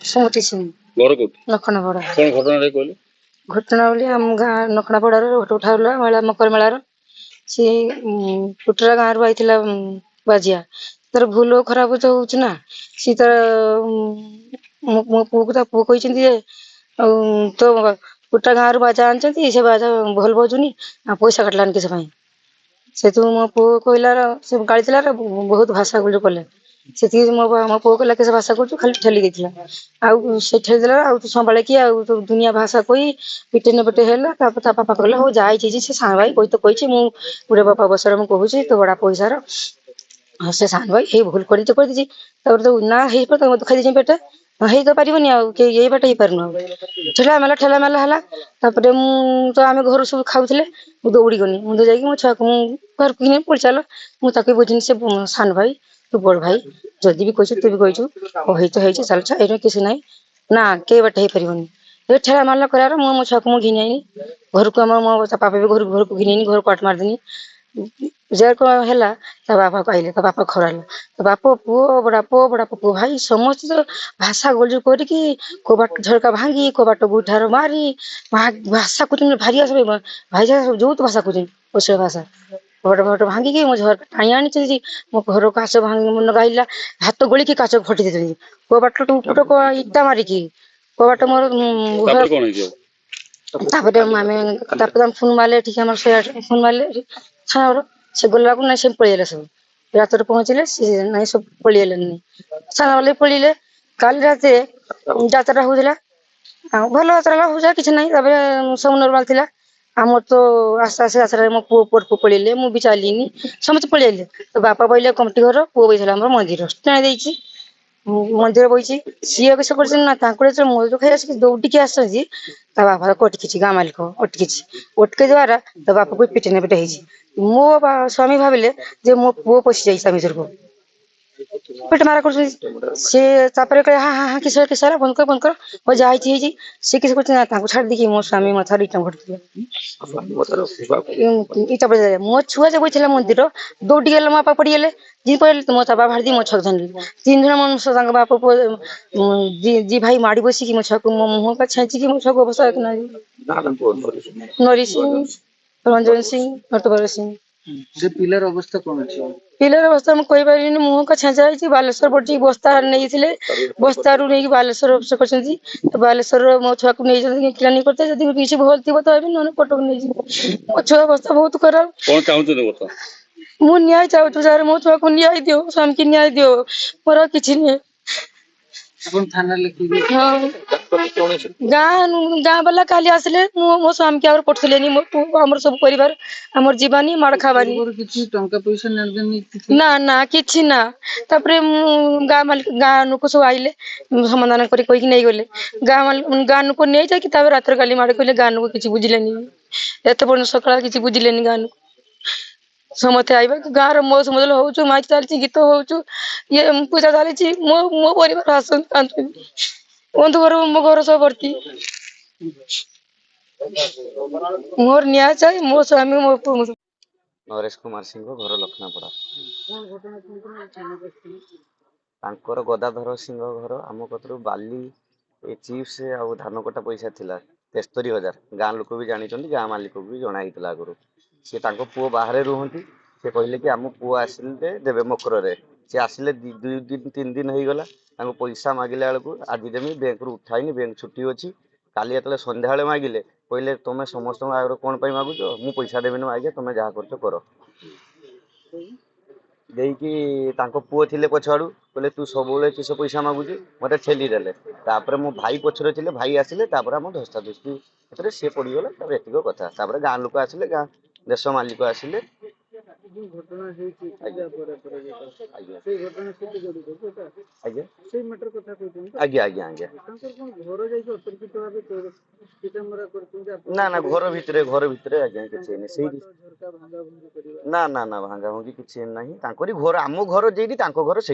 सुमति सिंह घर को नखनापड़ा कौन घटना रे कहले घटना बोली आम गाँ नखनापड़ार भोट उठाला मेला मकर मेलार सी कुटरा गाँव रू आईला बाजिया तार भूल खराब तो होउछ ना सी तार मो पुओ को ता पुओ कहछिन जे तो कुटरा गाँव रू बाजा आनछंती से बाजा भल बजुनी आ पैसा काटलान किस भाई से तू मो पुओ कहला से गाड़ी बहुत भाषा गुल कले से मो पुओ कहला किस भाषा कर खाली ठेली देला आउ से ठेली देला आउ तू संभाले कि आउ तो दुनिया भाषा कही पिटे न पिटे है पापा कहला हो जाए से साण भाई कोई तो कही मु बुढ़े बापा बसर मुझे कहूँ तो बड़ा पैसार से साण भाई ये भूल कर तो तो ना हो पर मत खाई पेटे हो तो पारनि ये बाटे हो पार ठेला मेला है तो आम घर सब खाऊले मुझे दौड़ी गनी मुझे जाकि मो छुआ को घर को पड़ चल मुझे बुझी से सान भाई तू बड़ भाई जदि भी कही तू भी कही तो है चल छा ये किसी ना ना कई बाटे हो पारनि ये ठेला मेला कर मो छुआ को घिन आईनी घर को मो पापा भी घर को घिन आईनी घर को आट मारदेनी जार को है बापा पाइले बापा खराला तो बाप पुओ बड़ा पुओ भाई समस्त तो भाषा गोलजोर करके कबाट झरका भांगी कबाट गुठार मारी भाषा कुछ भारी आस भाई जो तो भाषा कुछ ओस भाषा कबाट फट भांगिकी मो झरका टाणी आनी मो घर काच भांग मन गाइला हाथ गोली की काच फटी दे कबाट टुट इटा मारिकी कबाट मोर आम फोन मारे ठीक फोन मारे छाना से गला को ना से पड़ेगा सब रात पहुँचले ना सब पड़ेगा छाना वाले पड़े काल रात जात्रा होता भल जात्रा हो कि ना सब नर्माल थी आम तो आस्ते आस्ते आसरा मो पुओ पर पड़े मुझे चलिनी समस्त पड़े तो बापा बोले कमिटी घर पुओ बैठा मंदिर टाणी मंदिर बही सी किस कर मधु खाई दौड़ी आस बापा कटकी गाँ मालिक अटके द्वारा तो बापा को पिटे न पिटे मो स्वामी भाविले मो पुओ पशि जाए स्वामी को पेट मारा कर कहे हाँ हाँ हाँ किस बंद कर वो जाए सी किस छाड़ दी मो स्वामी मथा रिटर्न घटते मो छुआ जो बैठे मंदिर दौड़ी गला मो बापा पड़गले जी पड़े तो मो चापा भाड़ी मो छक धरली 3 जन मनुष्य बाप जी भाई माड़ी बसिकी मो छक मो मुह का छेची मो छक अवस्था नरी सिंह रंजन सिंह नटवर सिंह से पिलर अवस्था कौन अच्छी पिलर अवस्था में कोई पारि मुह का छेचा है बालेश्वर पड़ी बस्ता नहीं बस्ता रू नहीं बालेश्वर कर बालेश्वर मो छुआ को नहीं किलानी करते जब किसी भल थी तो ना पटक नहीं मो छुआ अवस्था बहुत खराब मु न्याय चाहूँ सर मो छुआ को न्याय दियो स्वामी की न्याय दियो मोर किसी नहीं थाना लिखी हाँ गाँ वाला काली आसले मो स्वामी के पठले आम सब परिवार आम जीवानी माड़ खावानी टंका पैसा ना ना किछि ना तापरे गाँ मालिक गाँ लोक सब आइले समाधान कर नहीं गले गाँ लोक नहीं जाकि रात गाली माड़ कहले गाँ लोक किसी बुझिलेनी एत बड़ सकाल किसी बुझिलेनी गाँ लोक समस्ते आइबा गाँव मौज मजल हो माच चलती गीत हो ये पूजा चली मो मो परिवार आसन बंधु घर मो घर सब भर्ती मोर न्याय चाहिए मो स्वामी मो नरेश कुमार सिंह घर लखनापड़ा गदाधर सिंह घर आम कतरू बाली चिप्स आउ धान कटा पैसा थिला 73,000 गाँ लोक भी जानी गाँ मालिक भी जनाई आगु सी पुओ बाहर रुहति से कहले कि आम पुओ आसिले देवे मकर सी आसिले 2 दिन 3 दिन हो गला पैसा मागिले बेलू आज देमी बैंक रू उठाईनी बैंक छुट्टी अच्छी काली जो सन्ध्या मागिले कहले तुम समस्त आगे कौन मागुच मु पैसा देवी आगे तुम जहाँ कर कर पुओ थिले पछाड़ू कहले तू सब किस पैसा मागुच मत ठेली देले तापर मो भाई पछरे थिले भाई आसिले तापर हम धस्ता धस्ती सी पड़गला एतिक कथा गाँ लोक आसिले गाँ देश मालिक आसिले आज्ञा आज्ञा आज्ञा ना ना घर भितर आज्ञा किसी ना ना ना भांगा भांगी किसी ना घर आम घर जेटी घर से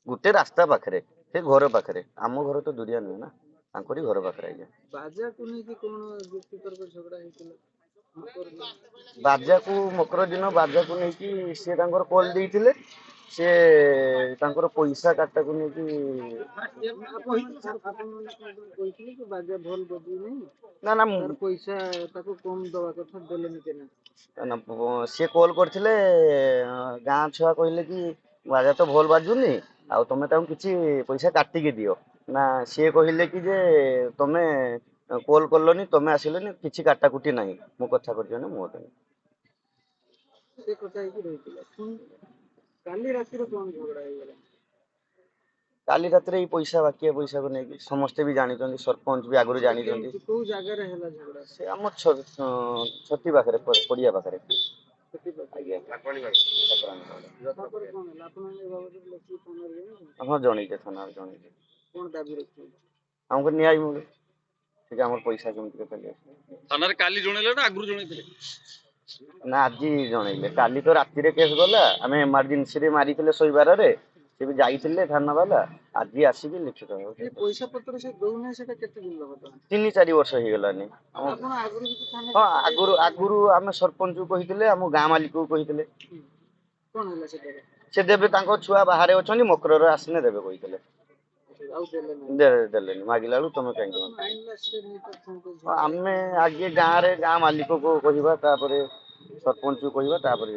गोटे रास्ता पाखे से घर पाखे आम घर तो दुरिया नुहे ना घर पाखे आज्ञा बाजा को मकर दिन बाजा को लेकिन सी कल देते ସେ ତାଙ୍କର ପଇସା କାଟାକୁ ନେଇକି କହିଥିଲେ କି ବାଜା ଭଲ ବଜୁ ନାହିଁ ନା ନା ତାର ପଇସା ତାକୁ କମ ଦବା କଥା ଦେଲେନି କେନ ନା, ସିଏ କଲ୍ କରିଥିଲେ ଗାଁ ଛୁଆ କହିଲେ କି ବାଜା ତ ଭଲ ବାଜୁନି ଆଉ ତମେ ତାଙ୍କୁ କିଛି ପଇସା କାଟିକି ଦିଅ। ନା ସିଏ କହିଲେ କି ଯେ ତମେ କଲ୍ କଲନି ତମେ ଆସିଲନି କିଛି କାଟାକୁଟି ନାହିଁ ମୋ କଥା କରିଛ ନା ମୋ ପାଇଁ। ସେ କଥା ହେଇକି ରହିଥିଲା ପୁଣି କାଲି ରାତିରେ କଣ ଝଗଡା ହେଇଗଲା? କାଲି ରାତିରେ ଏଇ ପଇସା ବାକିଆ ପଇସାକୁ ନେଇକି ସମସ୍ତେ ବି ଜାଣିଛନ୍ତି, ସରପଞ୍ଚ ବି ଆଗରୁ ଜାଣିଛନ୍ତି। କୋଉ ଜାଗାରେ ହେଲା ଝଗଡା? ସେ ଆମ ଛତି ପାଖରେ ପଡିଆ ପାଖରେ। ସେଥିପାଇଁ ଆଜ୍ଞା ତାପରେ କଣ ହେଲା ଆପଣ ଏ ବାବଦରେ ଲେଖିକି ଥାନାରେ ଜଣେଇଲେ? ହଁ ଜଣେଇଛେ ଥାନାରେ ଜଣେଇଛେ। କଣ ଦାବି ରଖିଛନ୍ତି? ଆମକୁ ନ୍ୟାୟ ମିଳୁ ଟିକେ ଆମର ପଇସା କେମିତି କେତେ ଥାନାରେ କାଲି ଜଣେଇଲେ ନା ଆଗରୁ ଜଣେଇଥିଲେ? ନା ଆଜି ଜଣେଇଲେ। କାଲି ତ ରାତିରେ କେସ୍ ଗଲା, ଆମେ ଏମର୍ଜେନ୍ସିରେ ମାରିଥିଲେ ଶୋଇବାରରେ, ସେ ବି ଯାଇଥିଲେ ଥାନା ବାଲା। ଆଜି ଆସିକି ଲିଖିତ ଯେ ପଇସା ପତ୍ର ସେ ଦଉନାହିଁ ସେଟା କେତେ ଦିନ ବର୍ତ୍ତମାନ? 3-4 ବର୍ଷ ହେଇଗଲାନି। ଆପଣ ଆଗରୁ କିଛି ଥାନାରେ ହଁ ଶିକାୟତ ଆଗରୁ ଆମେ ସରପଞ୍ଚକୁ କହିଥିଲେ, ଆମ ଗାଁ ମାଲିକକୁ କହିଥିଲେ। କଣ ହେଲା ସେଟାରେ? ସେ ଦେବେ, ତାଙ୍କ ଛୁଆ ବାହାରେ ଅଛନ୍ତି, ମକରରେ ଆସିଲେ ଦେବେ କହିଥିଲେ। ଆଉ ଦେଲେ ନାହିଁ। ଦେଲେନି, ମାଗିଲା ବେଳକୁ ତମେ କାହିଁକି ଆପଣ ମାଗୁଛ? ଆଇନ ରାସ୍ତାରେ ନେଇପାରିଥାନ୍ତେ ଆମେ ଆଗେ ଗାଁ ମାଲିକକୁ କହିବା, ତାପରେ ସରପଞ୍ଚକୁ କହିବା, ତାପରେ